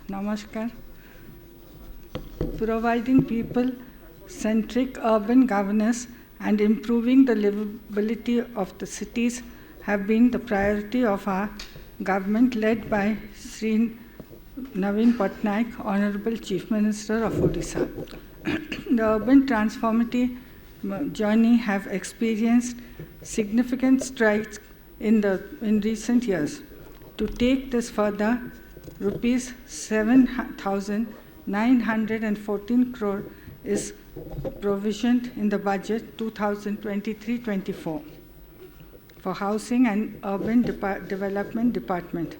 Namaskar. Providing people-centric urban governance and improving the livability of the cities have been the priority of our government led by Sri Naveen Patnaik, Honorable Chief Minister of Odisha. The urban transformative journey have experienced significant strides in recent years. To take this further, rupees 7,914 crore is provisioned in the budget 2023-24 for Housing and Urban Development Department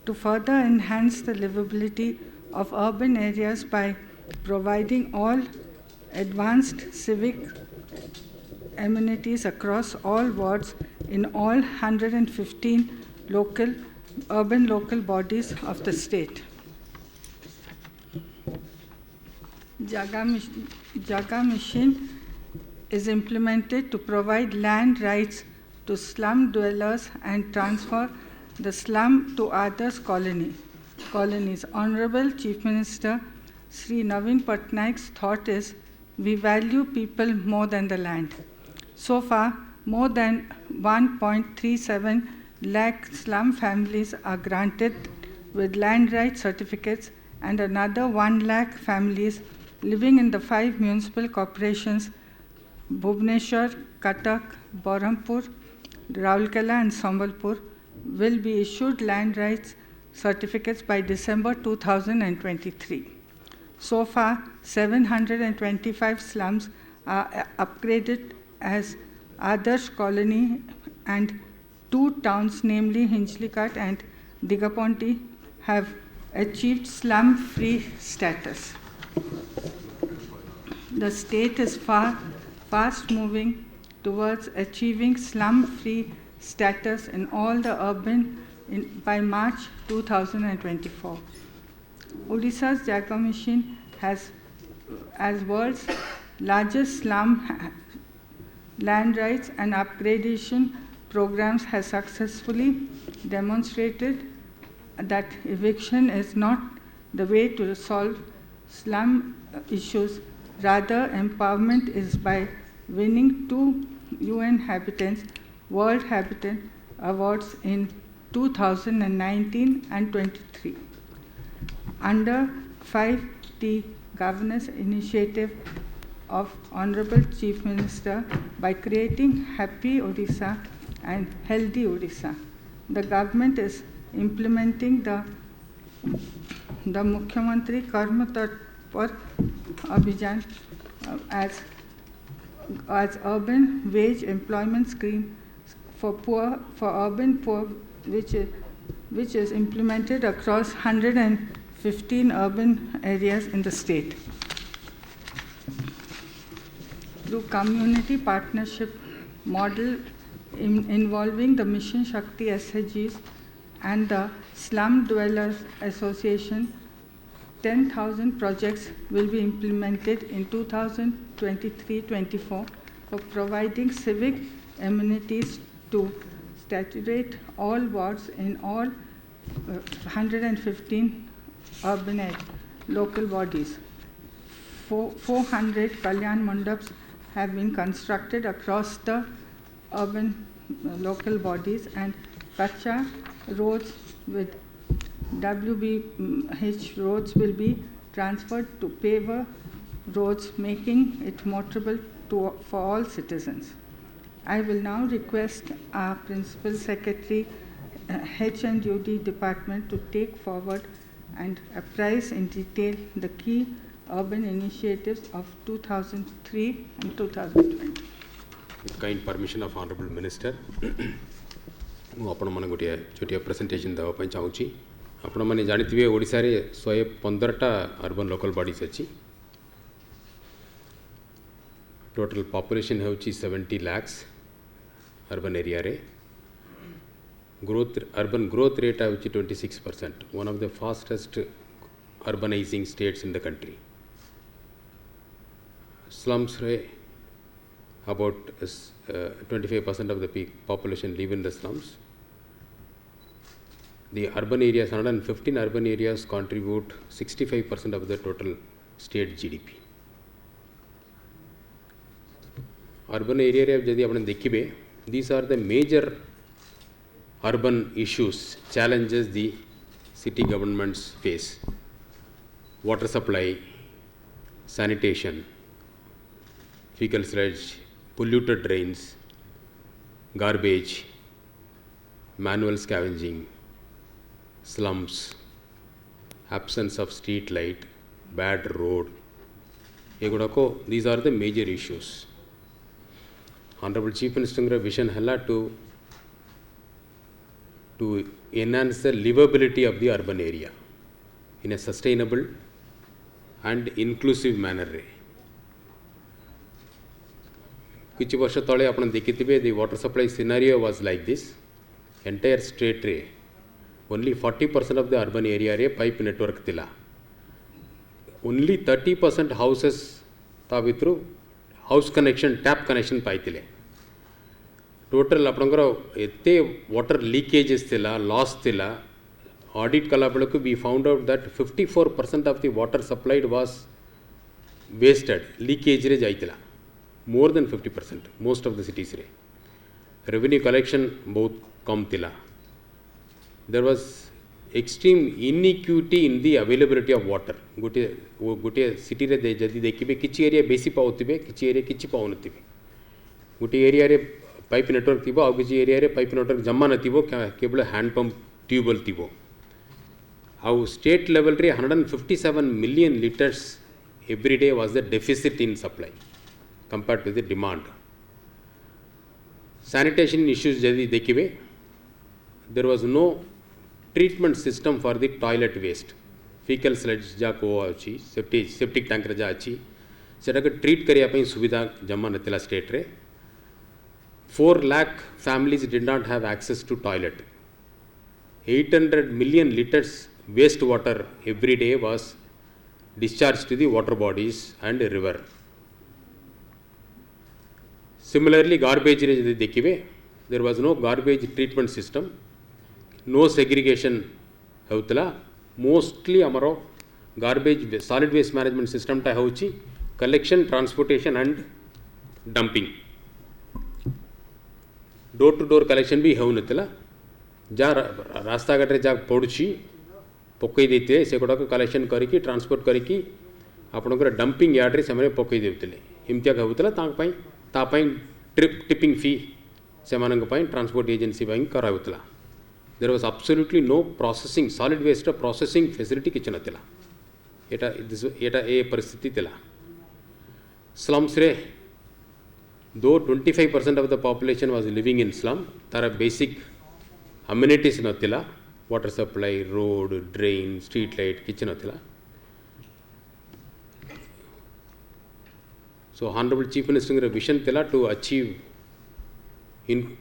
to further enhance the livability of urban areas by providing all advanced civic amenities across all wards in all 115 urban local bodies of the state. Jaga Mission is implemented to provide land rights to slum dwellers and transfer the slum to others colonies. Honorable Chief Minister Sri Naveen Patnaik's thought is, we value people more than the land. So far, more than 1.37 lakh slum families are granted with land rights certificates, and another 1 lakh families living in the 5 municipal corporations, Bhubaneswar, Cuttack, Berhampur, Raulkela and Sambalpur, will be issued land rights certificates by December 2023. So far, 725 slums are upgraded as Adarsh Colony, and 2 towns, namely Hinjlikat and Digaponti, have achieved slum-free status. The state is fast moving towards achieving slum-free status in all the urban by March 2024. Odisha's Jaga Mission has, as world's largest slum land rights and upgradation programs, has successfully demonstrated that eviction is not the way to solve slum issues. Rather, empowerment is by winning 2 UN World Habitat Awards in 2019 and 23. Under 5T governance initiative of Honorable Chief Minister, by creating Happy Odisha and Healthy Odisha, the government is implementing the Mukhyamantri Karma Tatpar Abhijan as urban wage employment scheme for urban poor, which is implemented across 115 urban areas in the state. Through community partnership model involving the Mission Shakti SHGs and the Slum Dwellers Association, 10,000 projects will be implemented in 2023-24 for providing civic amenities to saturate all wards in all 115 urban local bodies. 400 Kalyan Mandaps have been constructed across the urban local bodies, and Kacha roads with WBH roads will be transferred to paver roads, making it motorable for all citizens. I will now request our Principal Secretary, H&UD Department, to take forward and apprise in detail the key urban initiatives of 2003 and 2020. With kind permission of Honorable Minister, आपण गोटे छोटिया presentation देवाई चाहूँगी। आपण मैंने जानते ओडिशा रे 115टा urban local bodies अच्छी। टोटल पॉपुलेशन है 70 lakhs अर्बन एरिया रे। अर्बन ग्रोथ रेट है 26%, one of the fastest urbanizing states in the country. Slums रे about 25% of the population live in the slums. the urban areas, 115 urban areas contribute 65% of the total state GDP. Urban area जदि आपण देखिबे, these are the major urban issues, challenges the city governments face: water supply, sanitation, fecal sludge, polluted drains, garbage, manual scavenging, slums, absence of street light, bad road. These are the major issues. Honorable Chief Minister vision hella to enhance the livability of the urban area in a sustainable and inclusive manner. Kichi varsha tale apan dekhithibe, the water supply scenario was like this. Entire state re only 40% of the urban area re pipe network tila. Only 30% houses ta vitru house connection, tap connection paitile. Total apanଙ୍କର ଏତେ water leakages ଥିଲା, loss ଥିଲା. Audit କଲା ବେଳକୁ we found out that 54% of the water supplied was wasted, leakage ରେ ଯାଇଥିଲା. More than 50%, most of the cities ରେ. Revenue collection ବହୁତ କମ ଥିଲା. There was extreme inequity in the availability of water. गोटे city रे जदि देखिबे किछि एरिया बेसी पाउथिबे, किछि एरिया किछि पाउनथिबे. गोटे एरिया रे पाइप नेटवर्क थी, आउ किसी एरिया रे पाइप नेटवर्क जमा नथिबो, केवल हैंड पंप ट्यूबवेल थी. आउ स्टेट लेवल रे 157 million liters every day was the deficit in supply compared to the demand. Sanitation issues जदि देखिबे, there was no treatment system for the toilet waste. Fecal sludge जा को अछि, septic tank रे जा अछि, सेटा के ट्रीट करिया पई सुविधा जमा नथिला स्टेट रे. 4 lakh families did not have access to toilet. 800 million liters waste water every day was discharged to the water bodies and river. Similarly, garbage देखिबे, there was no garbage treatment system, no segregation होतला. Mostly amaro garbage solid waste management system टा होची collection, transportation and dumping. Door to door collection भी होउनथिला. जा रास्ता घाटे जा पड़ुछि पकई देते से गुड़ाक कलेक्शन करिकी ट्रांसपोर्ट करिकी आपणकर डंपिंग यार्ड रे से पकई देउतले. इम्तिया कहउतला ता पई टिपिंग फी से मानक पई ट्रांसपोर्ट एजेंसी पई कराउतला. There was absolutely no processing, solid waste processing facility किछ नथिला. एटा ए परिस्थिति थिला. स्लम्स रे though 25% of the population was living in slum, there are basic amenities nathila, water supply, road, drain, street light, kitchen nathila. So Honorable Chief Minister vision thila to achieve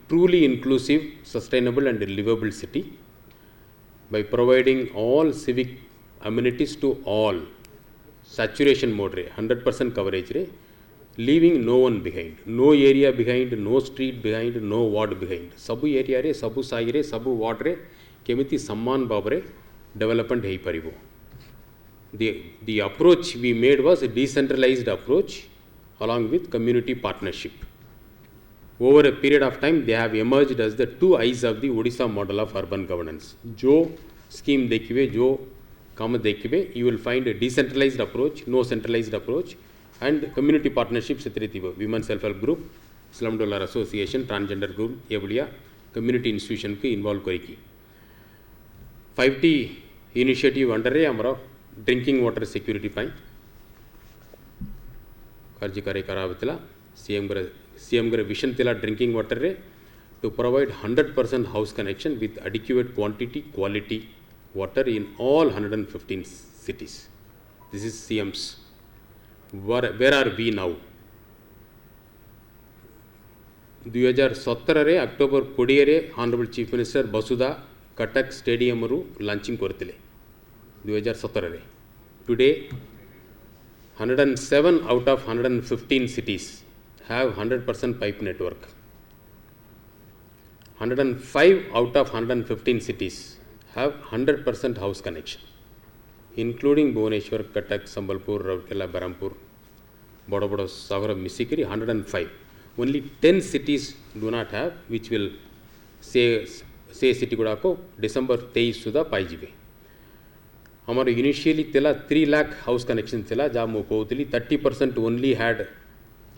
truly inclusive, sustainable and livable city by providing all civic amenities to all, saturation mode re, 100% coverage re, leaving no one behind, no area behind, no street behind, no ward behind. Sabu area re, sabu sai re, sabu ward re kemiti samman babare development hei paribo. The approach we made was a decentralized approach along with community partnership. Over a period of time, they have emerged as the two eyes of the Odisha model of urban governance. Jo scheme dekhibe, jo kam dekhibe, you will find a decentralized approach, no centralized approach, and community partnerships women self-help group, slum dweller association, transgender group, evulia community institution को involve करिकी. 5T initiative under रे हमरो drinking water security पाई कार्यकारी करावतला. CM गर vision थिला drinking water रे to provide 100% house connection with adequate quantity, quality water in all 115 cities. This is CM's. Where are we now? 2017 रे October 20 रे Honorable Chief Minister Basudha Cuttack stadium रु launching करथिले 2017 रे. Today 107 out of 115 cities have 100% pipe network. 105 out of 115 cities have 100% house connection, including Bhubaneswar, Cuttack, Sambalpur, Rourkela, Berhampur, Bodo Sagara, Misikiri, 105. Only 10 cities do not have, which will say city gudako December 23 सुधा पाइजिबे. हमारे initially तेला 3 lakh house connection तेला जा मो कहूतली 30% only had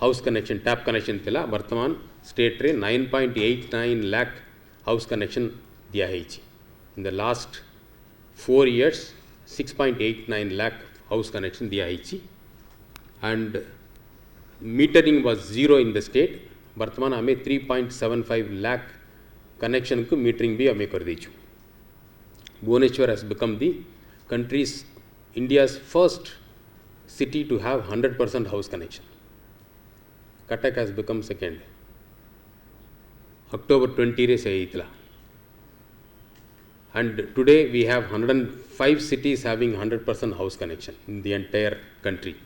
house connection, tap connection तेला वर्तमान state रे 9.89 lakh house connection दिया है इची. In the last 4 years 6.89 lakh house connection दिया है इची. And metering was zero in the state. वर्तमान हमें 3.75 lakh connection को metering भी हमें कर दीचु. Bhubaneswar has become the country's India's first city to have 100% house connection. Cuttack has become second. October 20 रे से इतला. And today we have 105 cities having 100% house connection in the entire country.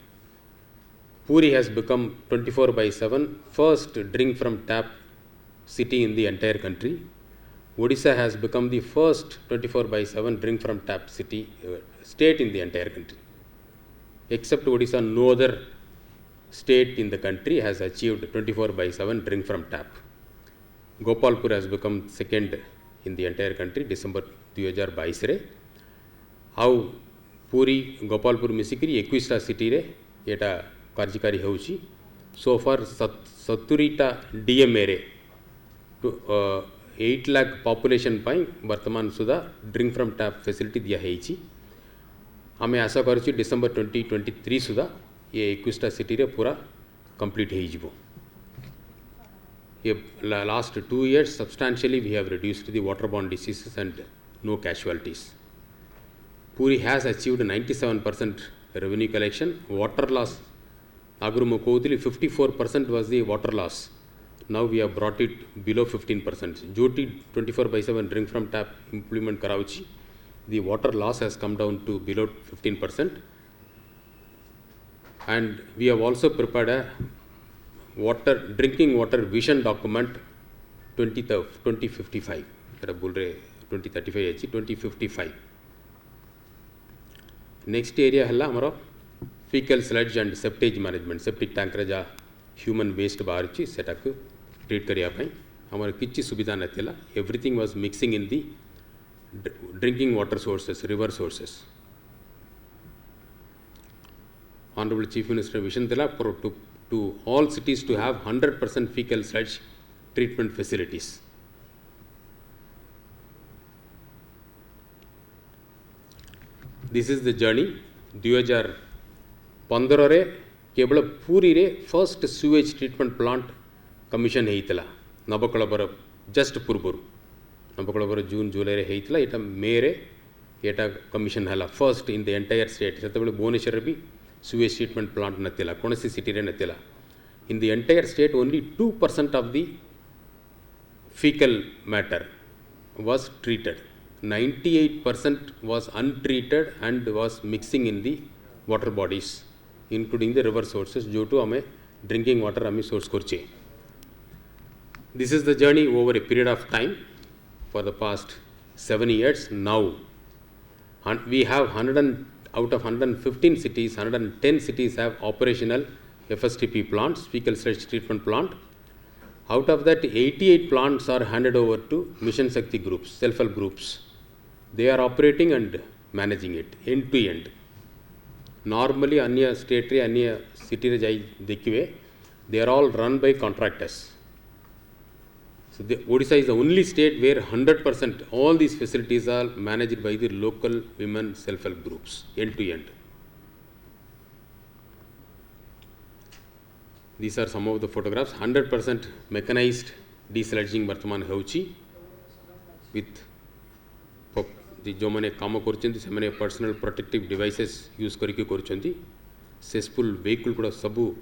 Puri has become 24/7 first drink from tap city in the entire country. Odisha has become the first 24/7 drink from tap city state in the entire country. Except Odisha, no other state in the country has achieved 24/7 drink from tap. Gopalpur has become second in the entire country, December 2022 रे. How Puri, Gopalpur, Misikiri 21 city रे एटा कार्यकारी होउची. So far 70टा DMA रे 8 lakh population पाई वर्तमान सुधा drink from tap facility दिया है इची. हमें आशा करूँ डिसेंबर 2023 सुधा ये 21टा सिटी रे पूरा कंप्लीट है इजबो. ये last 2 years substantially we have reduced the waterborne diseases and no casualties. Puri has achieved 97% revenue collection. Water loss agru mo kohutili 54% was the water loss. Now we have brought it below 15%. Jyoti 24/7 drink from tap implement karauchi. The water loss has come down to below 15%. And we have also prepared a drinking water vision document 2055. Kara bol rahe 2035 achi 2055. Next area halla hamara fecal sludge and septage management. Septic tank रे जा human waste बाहर ची सेटा को treat करिया पाई. हमारे किच्ची सुविधा न थेला. Everything was mixing in the drinking water sources, river sources. Honorable Chief Minister vision थेला to all cities to have 100% fecal sludge treatment facilities. This is the journey. 2015 रे केवल पूरी रे first sewage treatment plant commission हेइतला. नबकळबर just पूर्वरु नबकळबर जून जुलाई रे हेइतला. एटा मे रे एटा commission हला first in the entire state. सेतबेले Bhubaneswar रे भी sewage treatment plant नथिला. कोनसी city रे नथिला. In the entire state only 2% of the fecal matter was treated. 98% was untreated and was mixing in the water bodies, including the river sources, due to हमें drinking water हमें source करचे. This is the journey over a period of time for the past 7 years. Now we have out of 115 cities, 110 cities have operational FSTP plants, fecal sludge treatment plant. Out of that, 88 plants are handed over to Mission Shakti groups, self-help groups. They are operating and managing it end to end. Normally, अन्य state रे अन्य city रे जाई देखिए, they are all run by contractors. So Odisha is the only state where 100% all these facilities are managed by the local women self-help groups end to end. These are some of the photographs. 100% mechanized desludging वर्तमान होची with जो मैंने काम करचंती से मैंने personal protective devices use करके करचंती. सेसफुल vehicle गुड़ा सबु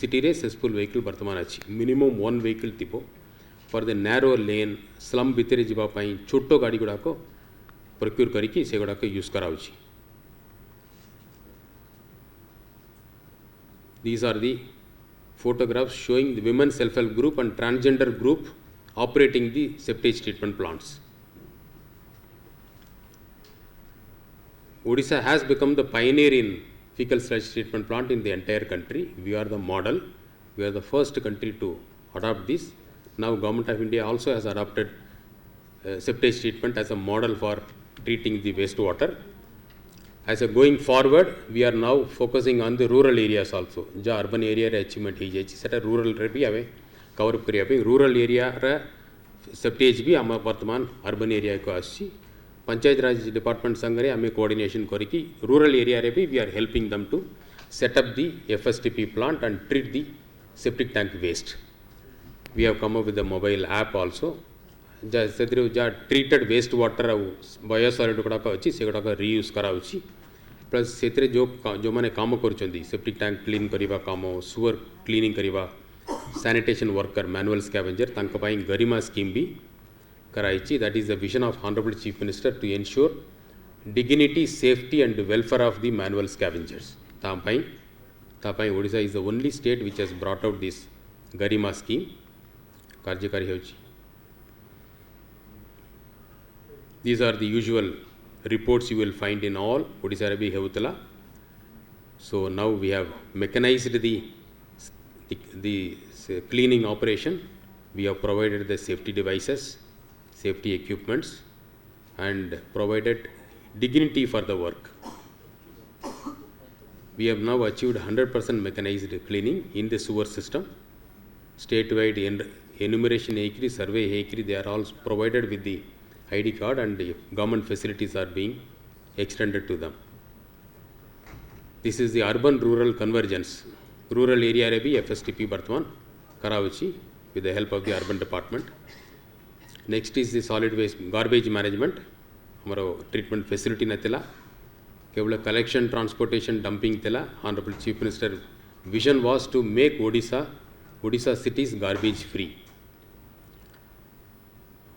सिटी रे सेसफुल व्हीकल वर्तमान अछि. मिनिमम 1 व्हीकल थिबो for the narrow lane slum भितरे जिबा पई छोटो गाड़ी गुड़ा को प्रोक्यूर करके से गुड़ा को use कराउछि. These are the photographs showing the women self-help group and transgender group operating the septage treatment plants. Odisha has become the pioneer in fecal sludge treatment plant in the entire country. We are the model. We are the first country to adopt this. Now Government of India also has adopted septage treatment as a model for treating the wastewater. As a going forward, we are now focusing on the rural areas also. जो urban area रे achievement ही जाइए, सेटा rural रे भी आवे cover up करिया पे rural area रे septage भी आम वर्तमान urban area को आसी. पंचायत राज डिपार्टमेंट संगरे हमें कोऑर्डिनेशन करी कि रूरल एरिया रे भी we are helping them to set up the FSTP plant and treat the septic tank waste. We have come up with a mobile app also. जैसे treated waste water बायोसॉलिड गुड़ाक अच्छी से गुड़ाक reuse कराउची plus से जो मैंने काम करुँच septic tank clean करवा काम सुअर क्लीनिंग करवा सैनिटेशन वर्कर मैनुअल स्कैवेंजर तांको पाई गरिमा स्कीम भी कराई. That is the vision of honourable chief minister to ensure dignity safety and welfare of the manual scavengers. तापाई Odisha is the only state which has brought out this Garima scheme कार्यकारी होची. These are the usual reports you will find in all Odisha Rabi Hevutala. So now we have mechanized the cleaning operation. We have provided the safety devices, safety equipments, and provided dignity for the work. We have now achieved 100% mechanized cleaning in the sewer system. Statewide enumeration ekri, survey ekri, they are all provided with the ID card and the government facilities are being extended to them. This is the urban-rural convergence. Rural area रे भी FSTP वर्तमान करावची with the help of the urban department. Next is the solid waste garbage management. हमारा treatment facility न तेला केवल collection, transportation, dumping तेला. Honorable Chief Minister vision was to make Odisha cities garbage free.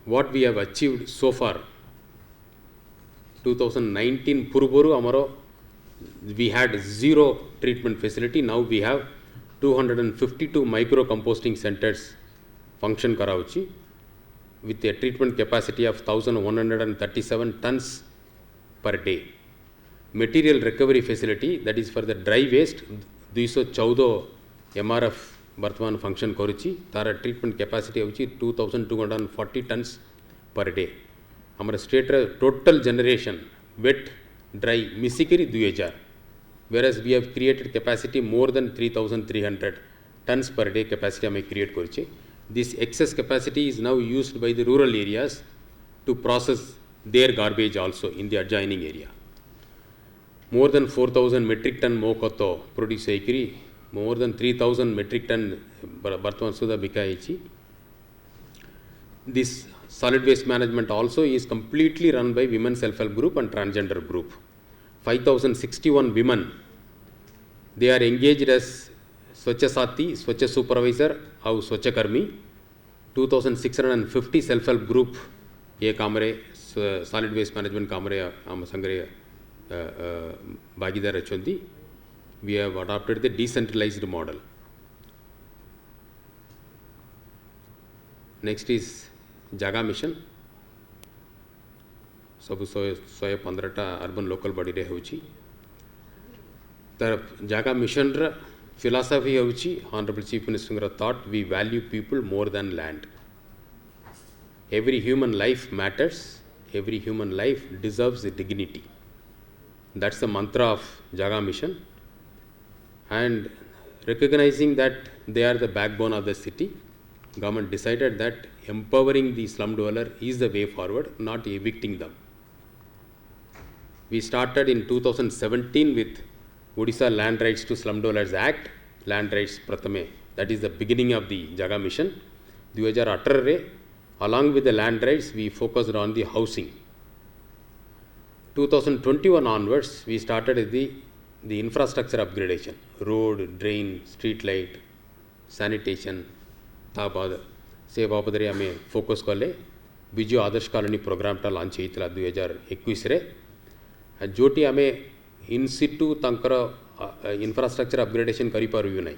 What we have achieved so far, 2019 Purboru Amaro, we had 0 treatment facility. Now we have 252 micro composting centers function Karauchi with a treatment capacity of 1137 tons per day. Material recovery facility, that is for the dry waste, 214 MRF वर्तमान function करुची तार treatment capacity होची 2240 turns per day. हमारा state total generation wet dry मिसिकरी 2000, whereas we have created capacity more than 3300 tons per day capacity हमें create करुची. This excess capacity is now used by the rural areas to process their garbage also in the adjoining area. More than 4000 metric ton मोकतो produce एकरी, more than 3000 metric ton Bartwan Suda Bikaichi. This solid waste management also is completely run by women self-help group and transgender group. 5061 women, they are engaged as Swachha Sati, Swachha Supervisor, or Swachha Karmi. 2650 self-help group, ye kamare solid waste management kamare sangare Bagidar Achundi. We have adopted the decentralized model. Next is Jaga Mission. Sabu 115 urban local body re hochi. The Jaga Mission philosophy hochi, Honorable Chief Minister thought we value people more than land. Every human life matters. Every human life deserves dignity. That's the mantra of Jaga Mission. And recognizing that they are the backbone of the city, government decided that empowering the slum dweller is the way forward, not evicting them. We started in 2017 with Odisha Land Rights to Slum Dwellers Act, Land Rights Prathame. That is the beginning of the Jaga Mission. 2018 along with the land rights, we focused on the housing. 2021 onwards, we started the infrastructure upgradation, road, drain, street light, sanitation. से बाबदरे हमें focus कले बिजु आदर्श colony programme टा launch होइतला 2021 रे जोटी हमें इन Situ तंकर infrastructure upgradation करि पारबी नै.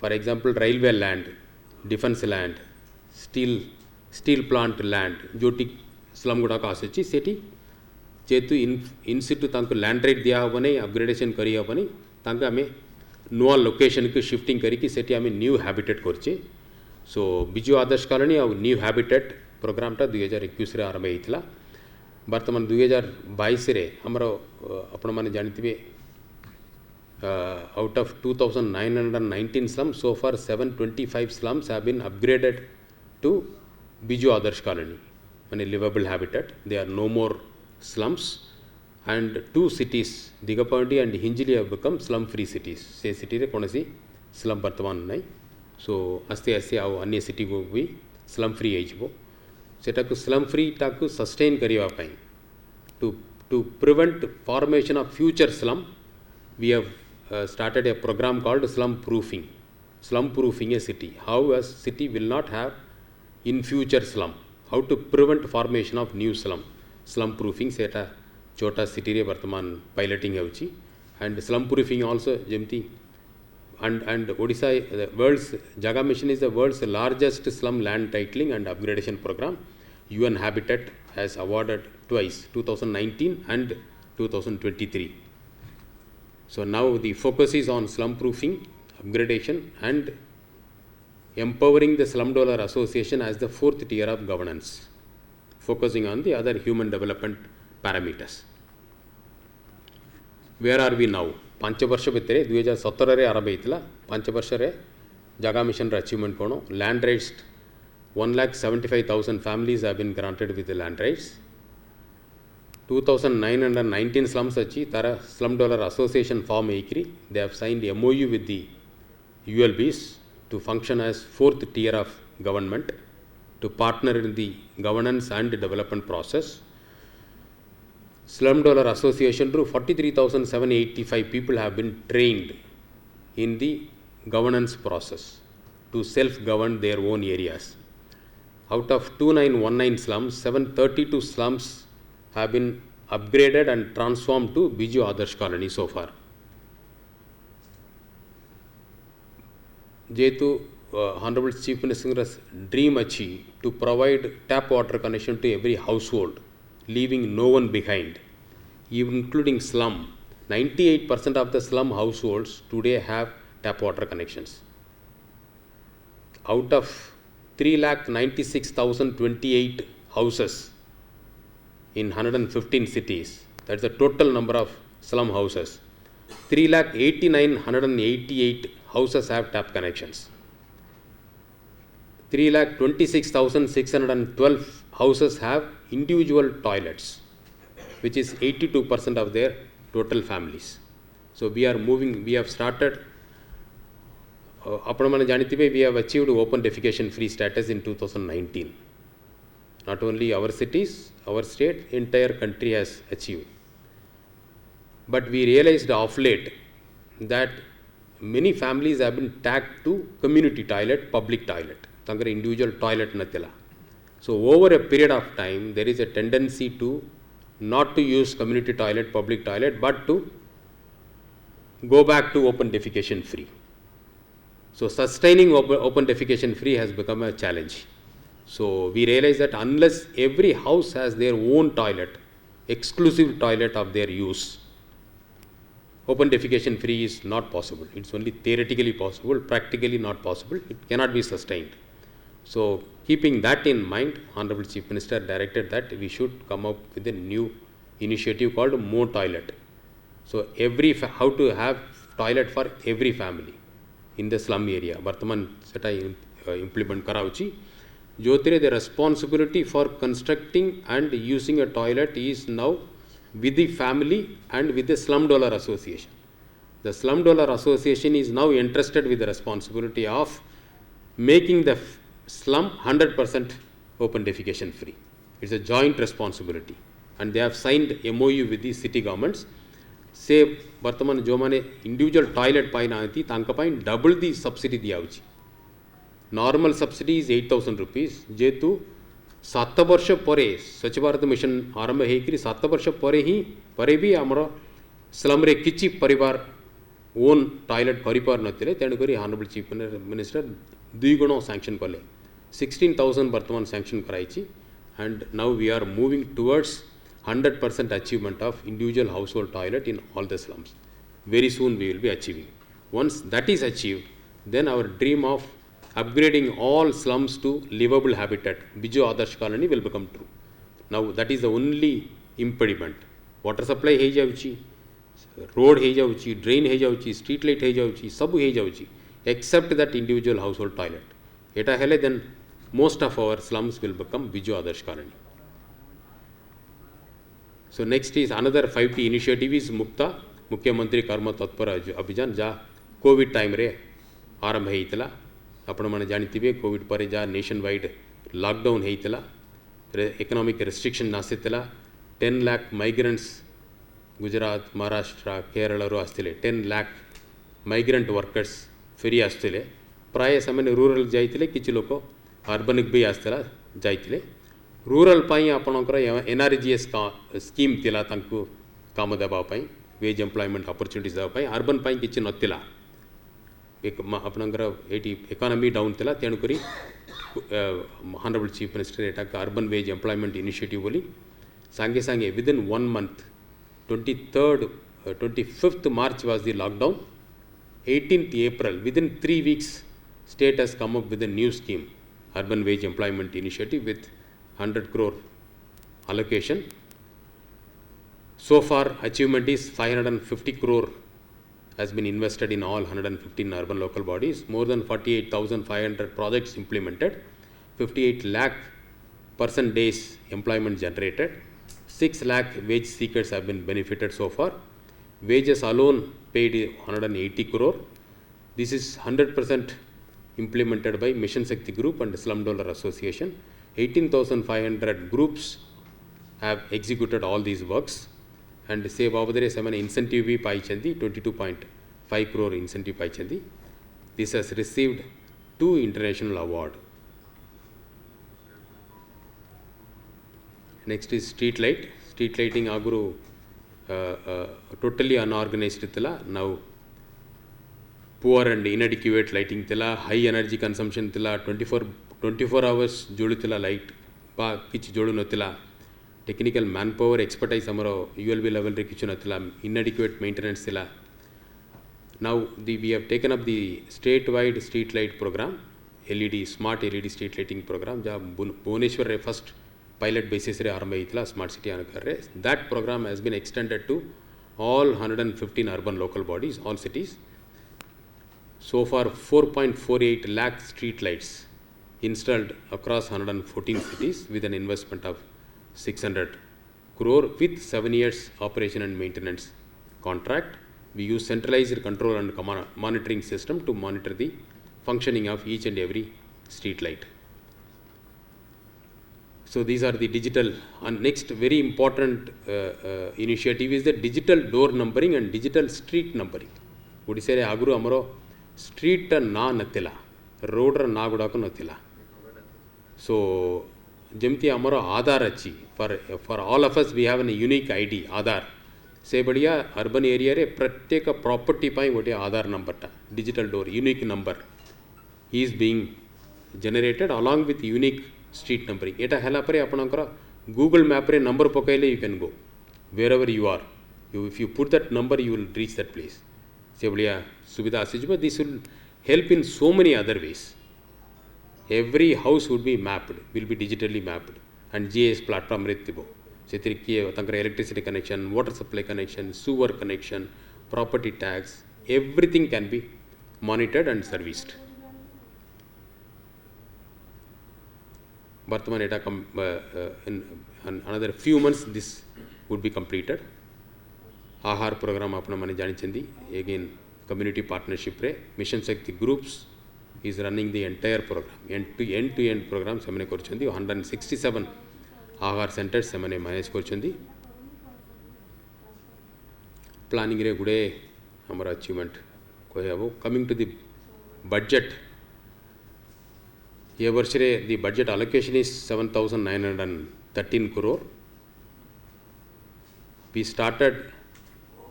For example railway land, defence land, steel plant land जोटी स्लम गुडा का आसुची सेठी जेतु इनसिटु तांको लैंड राइट दिया हबनी अपग्रेडेशन करी हबनी तांको आमे नुआ लोकेशन को शिफ्टिंग करी सेठी आमे न्यू हैबिटेट करछे सो बिजु आदर्श कॉलोनी और न्यू हैबिटेट प्रोग्राम टा 2021 रे आरंभ हेतिला वर्तमान 2022 रे हमरो आपण माने जानिथिबे out of 2919 slums so far 725 slums have been upgraded to biju adarsh colony mane livable habitat they are no more slums and two cities Digapandi and Hinjili have become slum free cities se city re konasi slum bartaman nai so aste aste au anya city go bhi slum free hai jibo seta ko slum free ta ko sustain kariba pai to prevent formation of future slum we have started a program called slum proofing a city how a city will not have in future slum how to prevent formation of new slum proofing seta chota city re vartaman piloting heuchi and slum proofing also jemti and Odisha the world's Jaga mission is the world's largest slum land titling and upgradation program UN Habitat has awarded twice 2019 and 2023 so now the focus is on slum proofing upgradation and empowering the slum dweller association as the fourth tier of governance focusing on the other human development parameters where are we now 5 वर्ष भितर 2017 रे आरंभ हेतिला 5 वर्ष रे जागा mission रे achievement cone land rights 1,75,000 families have been granted with the land rights 2,919 slums achi tara slum dweller association form ekri they have signed MOU with the ULBs to function as fourth tier of government to partner in the governance and development process slum dweller association through 43,785 people have been trained in the governance process to self govern their own areas out of 2919 slums 732 slums have been upgraded and transformed to Biju Adarsh colony so far jetu honorable chief minister's dream achi to provide tap water connection to every household leaving no one behind even including slum 98% of the slum households today have tap water connections out of 3,96,028 houses in 115 cities that's the total number of slum houses 3,89,188 houses have tap connections 3,26,612 houses have individual toilets which is 82% of their total families so we are moving we have started आपण माने जानिथिबे we have achieved open defecation free status in 2019 not only our cities our state entire country has achieved but we realized of late that many families have been tagged to community toilet public toilet tangare individual toilet natila so over a period of time there is a tendency to not to use community toilet public toilet but to go back to open defecation free so sustaining open defecation free has become a challenge so we realize that unless every house has their own toilet exclusive toilet of their use open defecation free is not possible it's only theoretically possible practically not possible it cannot be sustained so keeping that in mind honorable chief minister directed that we should come up with a new initiative called more toilet so how to have toilet for every family in the slum area bartaman seta implement karauchi jyotire the responsibility for constructing and using a toilet is now with the family and with the slum dweller association the slum dweller association is now entrusted with the responsibility of making the slum 100% open defecation free it's a joint responsibility and they have signed MOU with the city governments से वर्तमान जो माने individual toilet पाई नांती तांका पाई double the subsidy दिया उची normal subsidy is 8,000 rupees जेतु 7 वर्ष परे स्वच्छ भारत मिशन आरंभ हेकरी 7 वर्ष परे भी आमर स्लम रे किछि परिवार ओन टॉयलेट करि पार नथिले तेणु करी ऑनरेबल चीफ मिनिस्टर 2 गुण सैंक्शन कले 16,000 वर्तमान sanction कराइछि and now we are moving towards 100% achievement of individual household toilet in all the slums. Very soon we will be achieving. Once that is achieved, then our dream of upgrading all slums to livable habitat, Biju Adarsh Colony, will become true. Now that is the only impediment. Water supply hei jauchi, road hei jauchi, drain hei jauchi, street light hei jauchi, sabu hei jauchi, except that individual household toilet. Eta hele, then most of our slums will become Biju Adarsh Colony. So next is another 5T initiative is Mukta, Mukhyamantri Karma Tatpara Abhijan, ja COVID time re आरंभ ହେଇଥିଲା ଆପଣ ମାନେ ଜାଣିଥିବେ covid ପରେ ଯା nationwide lockdown ହେଇଥିଲା economic restriction आसीଥିଲା 10 lakh migrants Gujarat Maharashtra Kerala रो आस्तिले 10 लाख माइग्रेंट वर्कर्स फेरी आस्तिले प्राय समय रूरल जाइतिले किछि लोक अर्बन भी आस्तिला जाइतिले रूरल पाई आपनकर एनआरजीएस का स्कीम तिला तांकु काम देबा पाई वेज एम्प्लॉयमेंट अपॉर्चुनिटीज देबा पाई अर्बन पाई किछि नथिला एक आपनकर एटी इकोनॉमी डाउन थिला तेणु करी ऑनरेबल चीफ मिनिस्टर एटा अर्बन वेज एम्प्लॉयमेंट इनिशिएटिव बोली सांगे सांगे with in 1 month 25th March was the lockdown 18th April within 3 weeks state has come up with a new scheme urban wage employment initiative with 100 crore allocation. So far achievement is 550 crore has been invested in all 115 urban local bodies, more than 48,500 projects implemented, 58 lakh person days employment generated, 6 lakh wage seekers have been benefited so far. Wages alone paid 180 crore. This is 100% implemented by Mission Shakti Group and Slum Dweller Association. 18,500 groups have executed all these works. And say babadare semana incentive bhi paichandi 22.5 crore incentive paichandi. This has received 2 international award. Next is street light. Street lighting aguru totally unorganized tila. Now poor and inadequate lighting tila, high energy consumption tila, 24 hours jolu tila light ba kichi jodu no tila. Technical manpower expertise amaro ULB level re kichu natila, inadequate maintenance tila. Now we have taken up the state wide street light program, LED smart LED street lighting program ja Bhubaneswar re first pilot basis re arambha hitla smart city anakare. That program has been extended to all 115 urban local bodies, all cities. So far 4.48 lakh street lights installed across 114 cities with an investment of 600 crore with 7 years operation and maintenance contract. We use centralized control and monitoring system to monitor the functioning of each and every street light. So these are the digital. And next very important initiative is the digital door numbering and digital street numbering. Odisha re aguru amaro street na natila, road ra na gudako natila. So जमती हमारा आधार अच्छी for all of us we have a unique ID आधार से बढ़िया urban area रे प्रत्येक property पाई गोटे आधार number टा digital door unique number is being generated along with unique street numbering. एटा हैला परे अपना करा Google map रे number पकाइले you can go wherever you are. If you put that number you will reach that place. से बढ़िया सुविधा आसिजबा. This will help in so many other ways. Every house would be mapped, will be digitally mapped, and GIS platform rettibo. Setiri kiye tankara electricity connection, water supply connection, sewer connection, property tax, everything can be monitored and serviced. Bartman eta in another few months this would be completed. Ahar program apna mane janichandi. Again community partnership re Mission Shakti groups is running the entire program, end-to-end program semane korchundi. 167 Ahar centers semane manage korchundi. Planning re gude hamara achievement koyabo. Coming to the budget, ye varshre the budget allocation is 7,913 crore. We started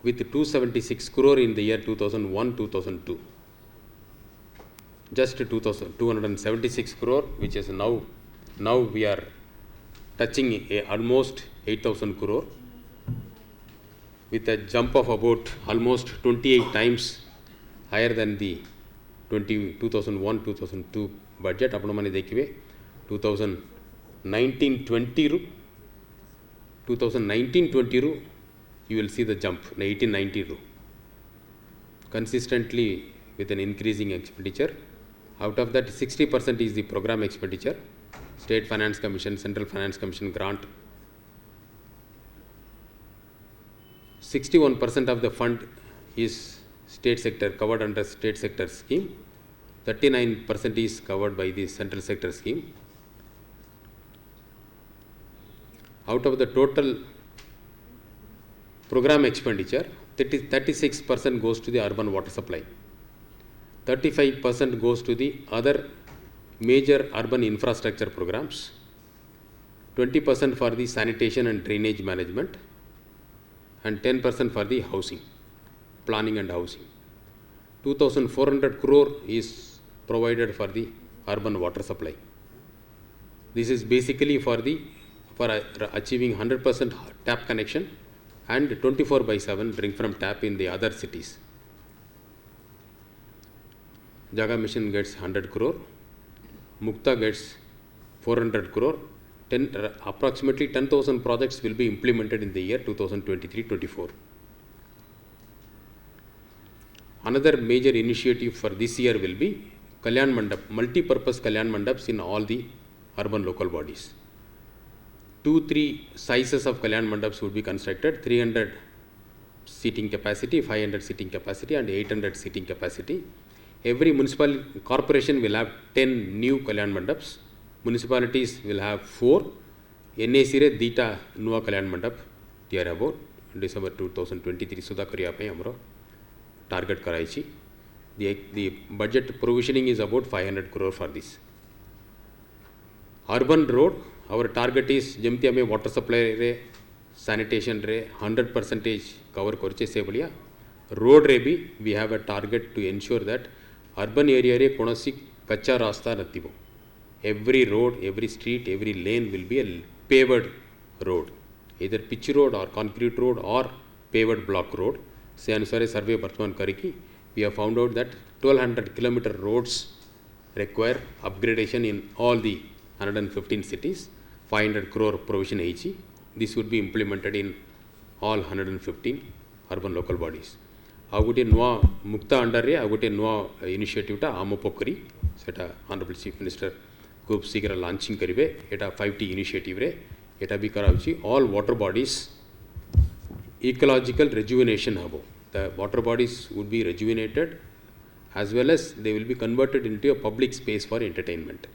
with 276 crore in the year 2001-2002. Just 276 crore, which is now we are touching almost 8,000 crore with a jump of about almost 28 times higher than the 2001-2002 budget. ଆପଣ ମାନେ ଦେଖିବେ 2019-20 ରୁ 2019-20 ରୁ you will see the jump 18-19 ରୁ consistently with an increasing expenditure. Out of that 60% is the program expenditure, State Finance Commission, Central Finance Commission grant. 61% of the fund is state sector, covered under state sector scheme. 39% is covered by the central sector scheme. Out of the total program expenditure, 36% goes to the urban water supply. 35% goes to the other major urban infrastructure programs, 20% for the sanitation and drainage management, and 10% for the housing, planning and housing. 2,400 crore is provided for the urban water supply. This is basically for achieving 100% tap connection and 24/7 drink from tap in the other cities. Jaga Mission gets 100 crore, Mukta gets 400 crore, approximately 10,000 projects will be implemented in the year 2023-24. Another major initiative for this year will be Kalyan Mandap, multi-purpose Kalyan Mandaps in all the urban local bodies. 2-3 sizes of Kalyan Mandaps would be constructed, 300 seating capacity, 500 seating capacity and 800 seating capacity. Every municipal corporation will have 10 new Kalyan Mandaps. Municipalities will have 4. NAC re dita nuwa Kalyan Mandap tiar about December 2023 सुधा करिया पे हमरो target कराइची. The budget provisioning is about 500 crore for this. Urban road, our target is जमती हमें water supply रे sanitation रे 100% cover करचे से बढ़िया. Road रे भी we have a target to ensure that urban area रे कोनोसी कच्चा रास्ता नत्ती बो. Every road, every street, every lane will be a paved road, either pitch road or concrete road or paved block road. से अनुसार survey वर्तमान करेगी. We have found out that 1200 kilometer roads require upgradation in all the 115 cities. 500 crore provision each. This would be implemented in all 115 urban local bodies. ଆଉ ଗୋଟେ ନୂଆ ମୁକ୍ତା ଅଣ୍ଡରରେ ଆଉ ଗୋଟେ ନୂଆ ଇନିସିଏଟିଭଟା ଆମ ପୋଖରୀ ସେଟା ଅନରେବଲ୍ ଚିଫ୍ ମିନିଷ୍ଟର खूब शीघ्र लॉन्चिंग करेंगे. एटा 5T इनिशिएटिव रे एटा भी कराउची all water bodies ecological rejuvenation हबो. The water bodies would be rejuvenated as well as they will be converted into a public space for entertainment.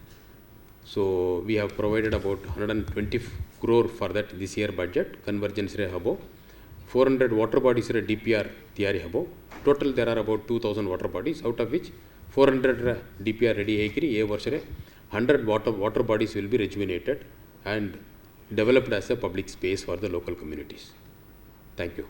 So we have provided about 120 crore for that this year budget. Convergence re habo 400 water bodies re DPR tiyari habo. Total there are about 2,000 water bodies, out of which 400 DPR ready hekiri ye varsh re 100 water bodies will be rejuvenated and developed as a public space for the local communities. Thank you.